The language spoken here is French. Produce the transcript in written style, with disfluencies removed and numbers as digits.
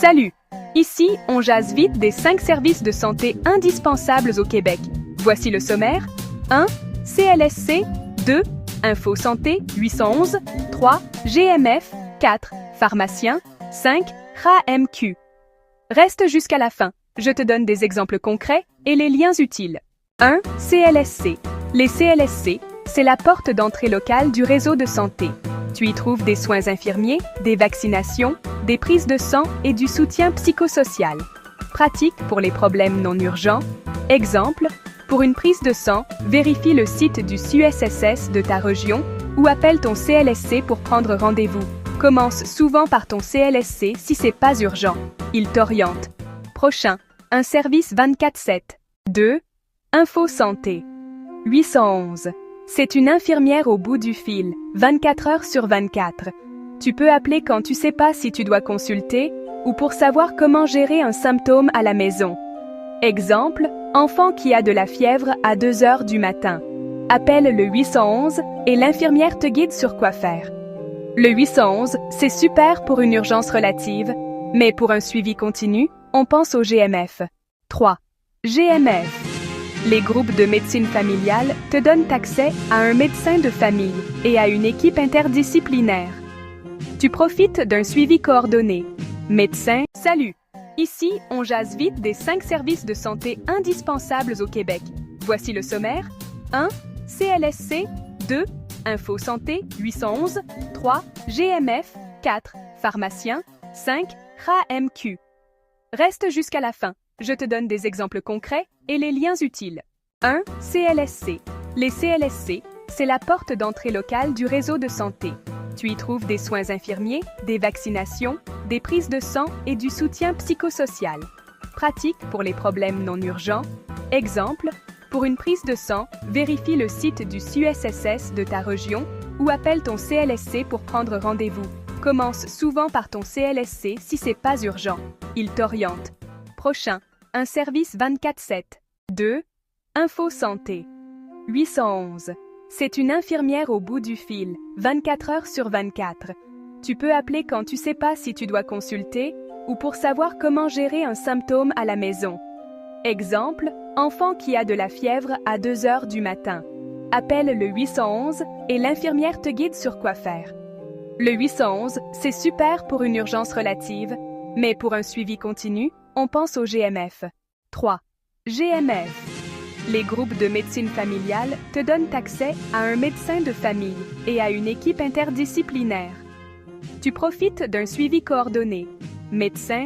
Salut! Ici, on jase vite des 5 services de santé indispensables au Québec. Voici le sommaire. 1. CLSC. 2. Info Santé 811. 3. GMF. 4. Pharmacien. 5. RAMQ. Reste jusqu'à la fin. Je te donne des exemples concrets et les liens utiles. 1. CLSC. Les CLSC, c'est la porte d'entrée locale du réseau de santé. Tu y trouves des soins infirmiers, des vaccinations, des prises de sang et du soutien psychosocial. Pratique pour les problèmes non urgents. Exemple, pour une prise de sang, vérifie le site du CUSSS de ta région ou appelle ton CLSC pour prendre rendez-vous. Commence souvent par ton CLSC si c'est pas urgent. Il t'oriente. Prochain, un service 24/7. 2. Info Santé. 811. C'est une infirmière au bout du fil, 24 heures sur 24. Tu peux appeler quand tu sais pas si tu dois consulter ou pour savoir comment gérer un symptôme à la maison. Exemple, enfant qui a de la fièvre à 2 heures du matin. Appelle le 811 et l'infirmière te guide sur quoi faire. Le 811, c'est super pour une urgence relative, mais pour un suivi continu, on pense au GMF. 3. GMF. Les groupes de médecine familiale te donnent accès à un médecin de famille et à une équipe interdisciplinaire. Tu profites d'un suivi coordonné. Médecin, salut! Ici, on jase vite des 5 services de santé indispensables au Québec. Voici le sommaire. 1. CLSC. 2. Info Santé 811. 3. GMF. 4. Pharmacien. 5. RAMQ. Reste jusqu'à la fin. Je te donne des exemples concrets et les liens utiles. 1. CLSC. Les CLSC, c'est la porte d'entrée locale du réseau de santé. Tu y trouves des soins infirmiers, des vaccinations, des prises de sang et du soutien psychosocial. Pratique pour les problèmes non urgents. Exemple, pour une prise de sang, vérifie le site du CUSSS de ta région ou appelle ton CLSC pour prendre rendez-vous. Commence souvent par ton CLSC si c'est pas urgent. Il t'oriente. Prochain, un service 24/7. 2. Info Santé. 811. C'est une infirmière au bout du fil, 24 heures sur 24. Tu peux appeler quand tu sais pas si tu dois consulter ou pour savoir comment gérer un symptôme à la maison. Exemple, enfant qui a de la fièvre à 2 heures du matin. Appelle le 811 et l'infirmière te guide sur quoi faire. Le 811, c'est super pour une urgence relative, mais pour un suivi continu, on pense au GMF. 3. GMF. Les groupes de médecine familiale te donnent accès à un médecin de famille et à une équipe interdisciplinaire. Tu profites d'un suivi coordonné. Médecin,